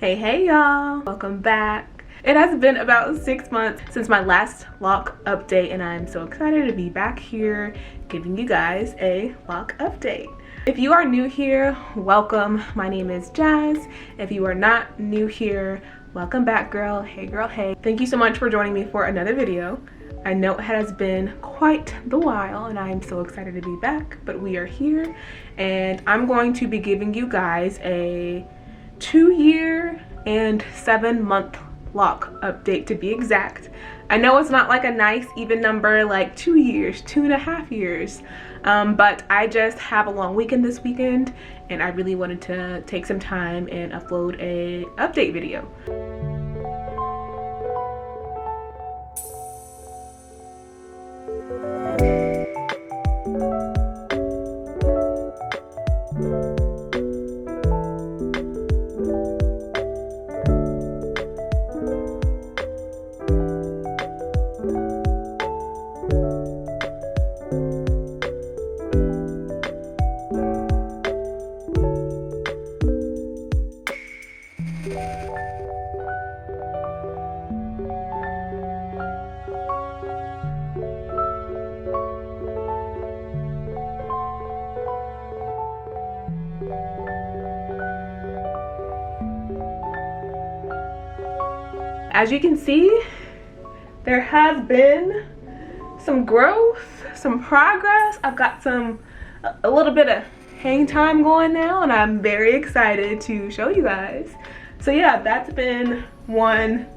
Hey y'all, welcome back. It has been about 6 months since my last lock update, and I'm so excited to be back here giving you guys a lock update. If you are new here, welcome. My name is Jazz. If you are not new here, welcome back, girl. Hey girl, hey. Thank you so much for joining me for another video. I know it has been quite the while and I am so excited to be back, but we are here and I'm going to be giving you guys a 2-year and 7-month lock update, to be exact. I know it's not like a nice even number like 2 years, 2.5 years, but I just have a long weekend this weekend and I really wanted to take some time and upload a update video. As you can see, there has been some growth, some progress. I've got a little bit of hang time going now and I'm very excited to show you guys. So yeah, that's been one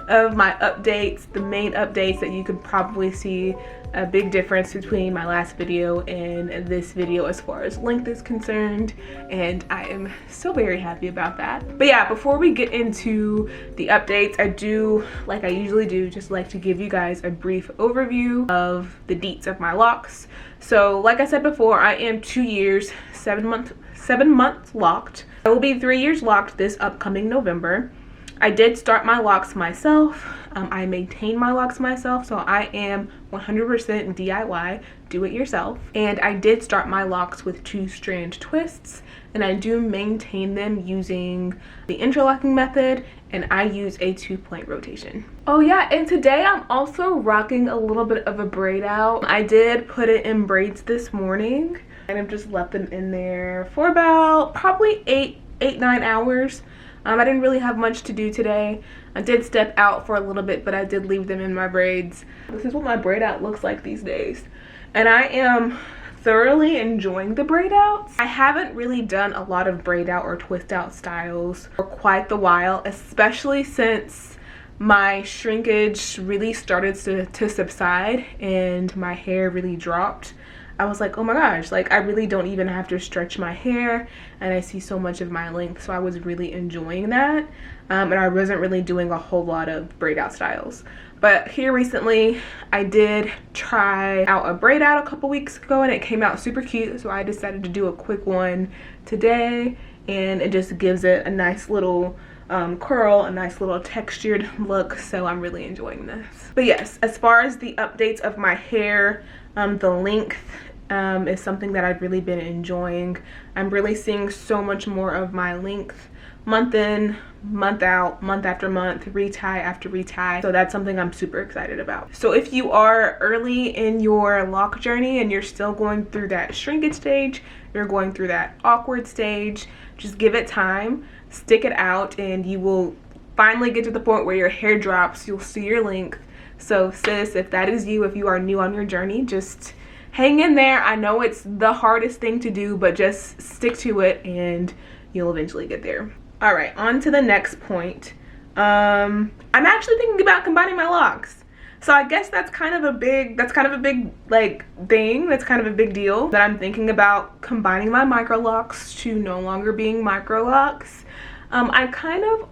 of my updates, the main updates that you could probably see a big difference between my last video and this video as far as length is concerned, and I am so very happy about that. But yeah, before we get into the updates, I do, like I usually do, just like to give you guys a brief overview of the deets of my locks. So like I said before, I am 2 years, 7 months locked. I will be 3 years locked this upcoming November. I did start my locks myself. I maintain my locks myself, so I am 100% DIY, do it yourself. And I did start my locks with 2-strand twists, and I do maintain them using the interlocking method, and I use a 2-point rotation. Oh yeah, and today I'm also rocking a little bit of a braid out. I did put it in braids this morning, and I've just left them in there for about probably 8-9 hours. I didn't really have much to do today. I did step out for a little bit, but I did leave them in my braids. This is what my braid out looks like these days. And I am thoroughly enjoying the braid outs. I haven't really done a lot of braid out or twist out styles for quite the while, especially since my shrinkage really started to subside and my hair really dropped. I was like, oh my gosh, like I really don't even have to stretch my hair and I see so much of my length, so I was really enjoying that. And I wasn't really doing a whole lot of braid out styles. But here recently, I did try out a braid out a couple weeks ago and it came out super cute, so I decided to do a quick one today, and it just gives it a nice little curl, a nice little textured look, so I'm really enjoying this. But yes, as far as the updates of my hair, the length is something that I've really been enjoying. I'm really seeing so much more of my length month in, month out, month after month, retie after retie. So that's something I'm super excited about. So if you are early in your lock journey and you're still going through that shrinkage stage, you're going through that awkward stage, just give it time, stick it out, and you will finally get to the point where your hair drops, you'll see your length. So sis, if that is you, if you are new on your journey, just hang in there. I know it's the hardest thing to do, but just stick to it and you'll eventually get there. All right, on to the next point. I'm actually thinking about combining my locks. So I guess that's kind of a big like thing. That's kind of a big deal that I'm thinking about combining my Microlocs to no longer being Microlocs. I kind of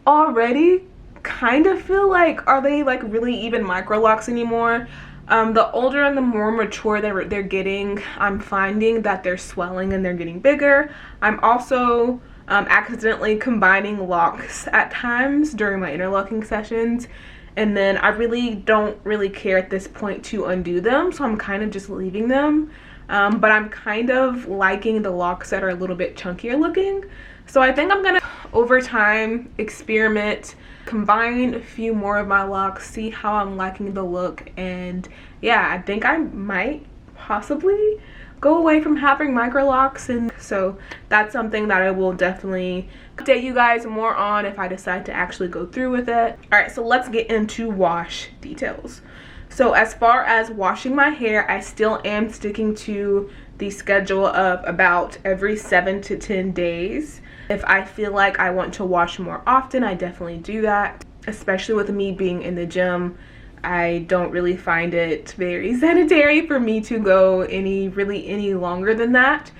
already feel like, are they like really even Microlocs anymore? The older and the more mature they're getting, I'm finding that they're swelling and they're getting bigger. I'm also accidentally combining locks at times during my interlocking sessions, and then I really don't care at this point to undo them, so I'm kind of just leaving them. But I'm kind of liking the locks that are a little bit chunkier looking. So I think I'm gonna, over time, experiment, combine a few more of my locks, see how I'm liking the look, and yeah, I think I might possibly go away from having micro locks, and so that's something that I will definitely update you guys more on if I decide to actually go through with it. All right, so let's get into wash details. So as far as washing my hair, I still am sticking to the schedule of about every 7 to 10 days. If I feel like I want to wash more often, I definitely do that. Especially with me being in the gym, I don't really find it very sanitary for me to go any longer than that.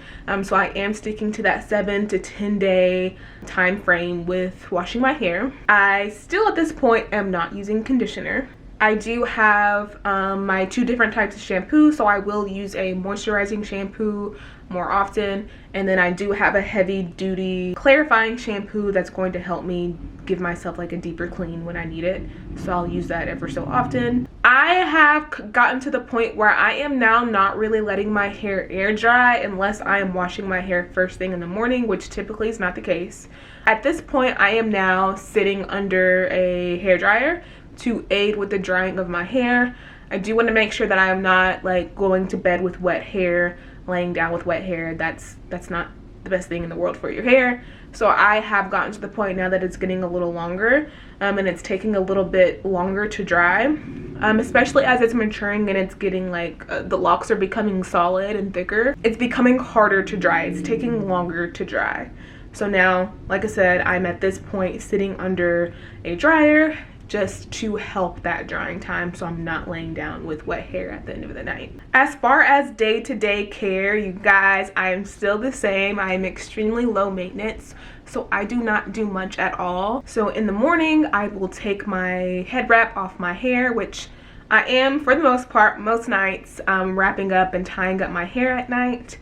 So I am sticking to that 7 to 10 day time frame with washing my hair. I still at this point am not using conditioner. I do have my 2 different types of shampoo, so I will use a moisturizing shampoo more often, and then I do have a heavy duty clarifying shampoo that's going to help me give myself like a deeper clean when I need it, so I'll use that ever so often. I have gotten to the point where I am now not really letting my hair air dry unless I am washing my hair first thing in the morning, which typically is not the case. At this point, I am now sitting under a hair dryer to aid with the drying of my hair. I do want to make sure that I am not like going to bed with wet hair, laying down with wet hair. That's not the best thing in the world for your hair. So I have gotten to the point now that it's getting a little longer and it's taking a little bit longer to dry, especially as it's maturing and it's getting like the locks are becoming solid and thicker. It's becoming harder to dry. It's taking longer to dry. So now, like I said, I'm at this point sitting under a dryer just to help that drying time, so I'm not laying down with wet hair at the end of the night. As far as day-to-day care, you guys, I am still the same. I am extremely low maintenance, so I do not do much at all. So in the morning, I will take my head wrap off my hair, which I am, for the most part, most nights, wrapping up and tying up my hair at night.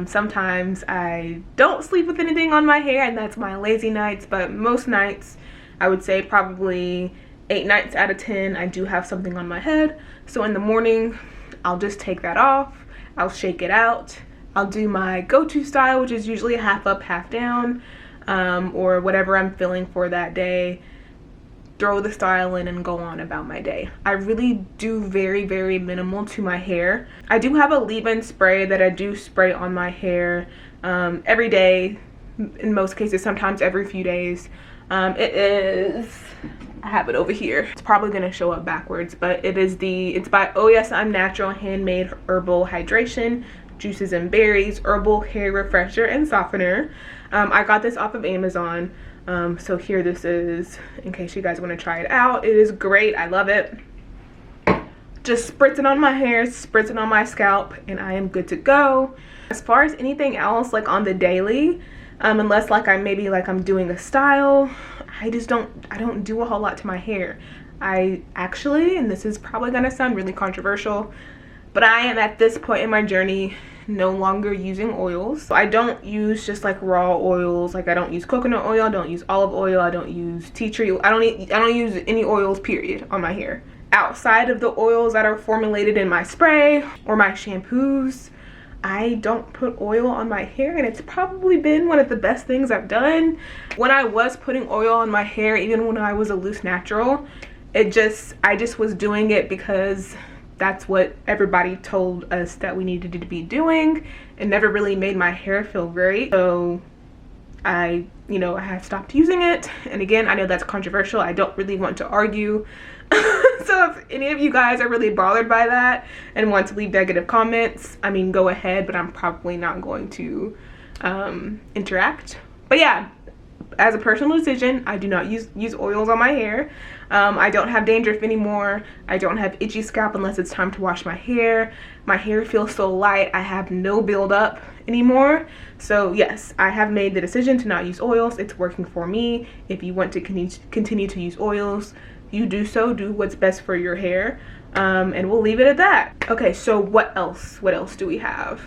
Sometimes I don't sleep with anything on my hair, and that's my lazy nights, but most nights, I would say probably 8 nights out of 10, I do have something on my head. So in the morning, I'll just take that off. I'll shake it out. I'll do my go-to style, which is usually half up, half down, or whatever I'm feeling for that day. Throw the style in and go on about my day. I really do very, very minimal to my hair. I do have a leave-in spray that I do spray on my hair every day, in most cases, sometimes every few days. It is, I have it over here. It's probably gonna show up backwards, but it's by Oh Yes I'm Natural Handmade Herbal Hydration, Juices and Berries, Herbal Hair Refresher and Softener. I got this off of Amazon. So here this is, in case you guys wanna try it out. It is great, I love it. Just spritz it on my hair, spritz it on my scalp, and I am good to go. As far as anything else, like on the daily, unless like I'm doing a style, I don't do a whole lot to my hair. I actually, and this is probably gonna sound really controversial, but I am at this point in my journey no longer using oils. So I don't use just like raw oils. Like I don't use coconut oil, I don't use olive oil, I don't use tea tree oil. I don't use any oils, period, on my hair. Outside of the oils that are formulated in my spray or my shampoos, I don't put oil on my hair, and it's probably been one of the best things I've done. When I was putting oil on my hair, even when I was a loose natural, I just was doing it because that's what everybody told us that we needed to be doing. It never really made my hair feel great. So I have stopped using it. And again, I know that's controversial. I don't really want to argue. So if any of you guys are really bothered by that and want to leave negative comments, I mean, go ahead, but I'm probably not going to interact. But yeah, as a personal decision, I do not use oils on my hair. I don't have dandruff anymore. I don't have itchy scalp unless it's time to wash my hair. My hair feels so light. I have no buildup anymore. So yes, I have made the decision to not use oils. It's working for me. If you want to continue to use oils, you do so. Do what's best for your hair. And we'll leave it at that. Okay, so what else do we have?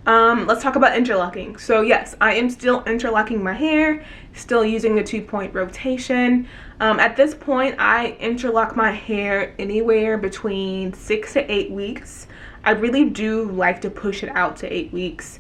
Let's talk about interlocking. So yes, I am still interlocking my hair, still using the 2-point rotation. At this point, I interlock my hair anywhere between 6 to 8 weeks. I really do like to push it out to 8 weeks.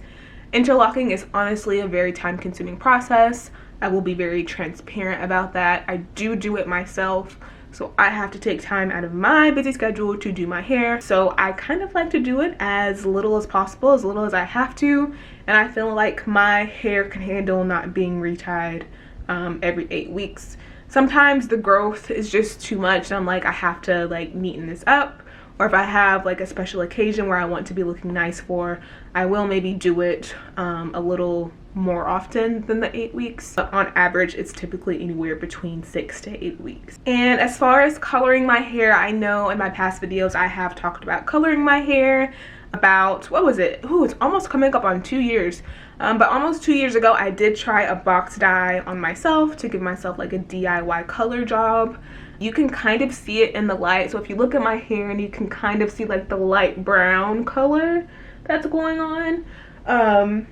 Interlocking is honestly a very time-consuming process. I will be very transparent about that. I do it myself, so I have to take time out of my busy schedule to do my hair. So I kind of like to do it as little as possible, as little as I have to, and I feel like my hair can handle not being retied every 8 weeks. Sometimes the growth is just too much and I'm like, I have to like neaten this up. Or if I have like a special occasion where I want to be looking nice for, I will maybe do it a little more often than the 8 weeks. But on average, it's typically anywhere between 6 to 8 weeks. And as far as coloring my hair, I know in my past videos I have talked about coloring my hair about, what was it? Ooh, it's almost coming up on 2 years. But almost 2 years ago, I did try a box dye on myself to give myself like a DIY color job. You can kind of see it in the light. So if you look at my hair and you can kind of see like the light brown color that's going on.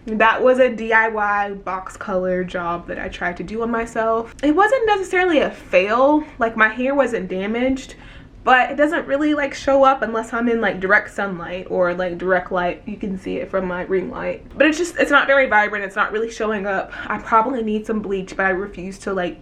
That was a DIY box color job that I tried to do on myself. It wasn't necessarily a fail, like my hair wasn't damaged, but it doesn't really like show up unless I'm in like direct sunlight or like direct light. You can see it from my ring light, but it's not very vibrant. It's not really showing up. I probably need some bleach, but I refuse to like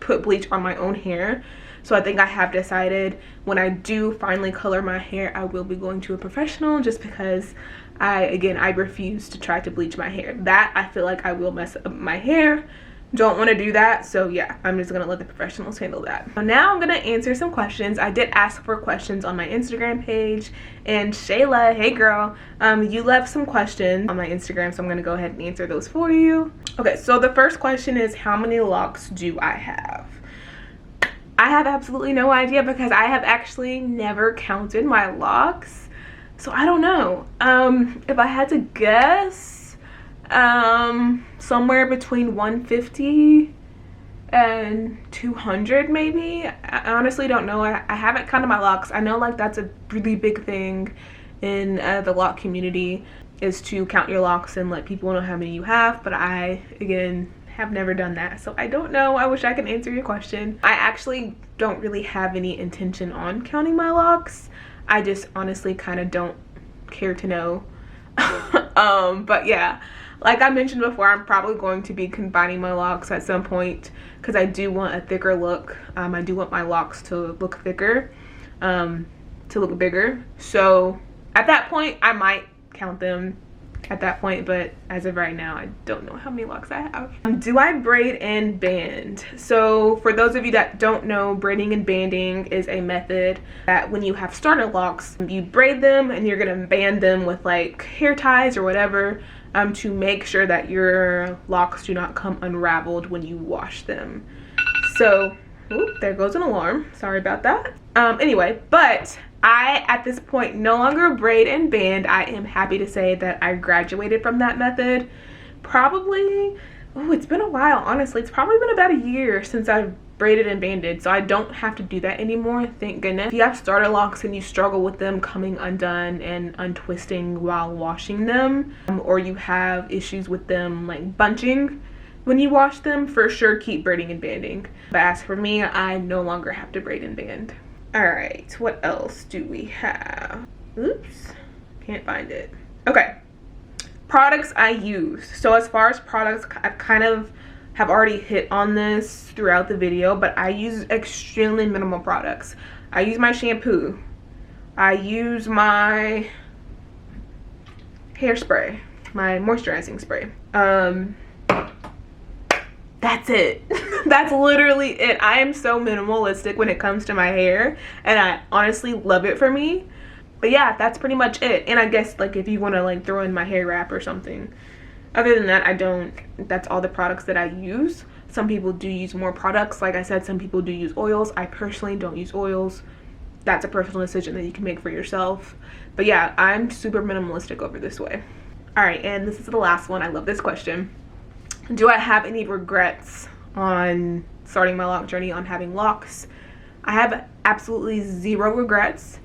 put bleach on my own hair. So I think I have decided when I do finally color my hair, I will be going to a professional, just because I refuse to try to bleach my hair. That I feel like I will mess up my hair. Don't want to do that. So yeah, I'm just gonna let the professionals handle that. So now I'm gonna answer some questions. I did ask for questions on my Instagram page, and Shayla, hey girl, you left some questions on my Instagram, so I'm gonna go ahead and answer those for you. Okay, so the first question is, how many locks do I have? I have absolutely no idea, because I have actually never counted my locks, so I don't know. If I had to guess, somewhere between 150 and 200 maybe. I honestly don't know. I haven't counted my locks. I know like that's a really big thing in the lock community, is to count your locks and let people know how many you have, but I, again, have never done that, so I don't know. I wish I could answer your question. I actually don't really have any intention on counting my locks. I just honestly kind of don't care to know. But yeah, like I mentioned before, I'm probably going to be combining my locks at some point, because I do want a thicker look. I do want my locks to look thicker, to look bigger. So at that point, I might count them at that point, but as of right now, I don't know how many locks I have. Do I braid and band? So for those of you that don't know, braiding and banding is a method that when you have starter locks, you braid them and you're gonna band them with like hair ties or whatever, to make sure that your locks do not come unraveled when you wash them. So, ooh, there goes an alarm. Sorry about that. Anyway, but I, at this point, no longer braid and band. I am happy to say that I graduated from that method. Probably, oh, it's been a while, honestly. It's probably been about a year since I've braided and banded, so I don't have to do that anymore, thank goodness. If you have starter locks and you struggle with them coming undone and untwisting while washing them, or you have issues with them like bunching when you wash them, for sure keep braiding and banding. But as for me, I no longer have to braid and band. All right, what else do we have? Oops, can't find it. Okay, products I use. So as far as products, I kind of have already hit on this throughout the video, but I use extremely minimal products. I use my shampoo. I use my hairspray, my moisturizing spray. That's it. That's literally it. I am so minimalistic when it comes to my hair, and I honestly love it for me. But yeah, that's pretty much it. And I guess like if you want to like throw in my hair wrap or something. Other than that, I don't. That's all the products that I use. Some people do use more products. Like I said, some people do use oils. I personally don't use oils. That's a personal decision that you can make for yourself. But yeah, I'm super minimalistic over this way. All right, and this is the last one. I love this question. Do I have any regrets on starting my lock journey, on having locks? I have absolutely zero regrets.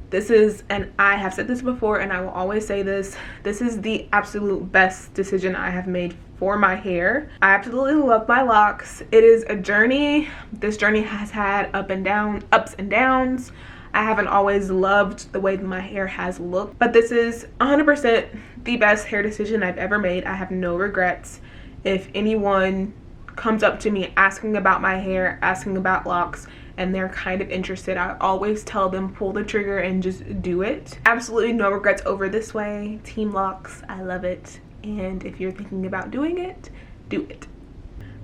This is, and I have said this before and I will always say this, this is the absolute best decision I have made for my hair. I absolutely love my locks. It is a journey. This journey has had ups and downs. I haven't always loved the way my hair has looked, but this is 100% the best hair decision I've ever made. I have no regrets. If anyone comes up to me asking about my hair, asking about locks, and they're kind of interested, I always tell them pull the trigger and just do it. Absolutely no regrets over this way. Team locks, I love it. And if you're thinking about doing it, do it.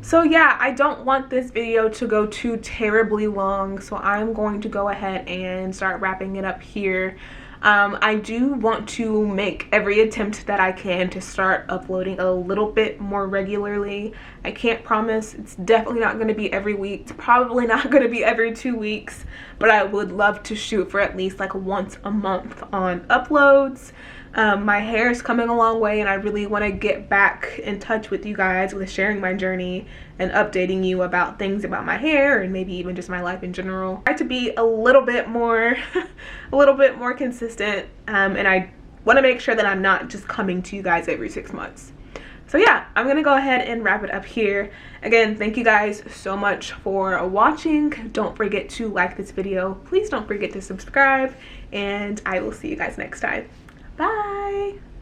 So yeah, I don't want this video to go too terribly long, so I'm going to go ahead and start wrapping it up here. I do want to make every attempt that I can to start uploading a little bit more regularly. I can't promise. It's definitely not going to be every week. It's probably not going to be every 2 weeks, but I would love to shoot for at least like once a month on uploads. My hair is coming a long way, and I really want to get back in touch with you guys with sharing my journey and updating you about things about my hair and maybe even just my life in general. I try to be a little bit more consistent, and I want to make sure that I'm not just coming to you guys every 6 months. So yeah, I'm gonna go ahead and wrap it up here. Again, thank you guys so much for watching. Don't forget to like this video. Please don't forget to subscribe, and I will see you guys next time. Bye.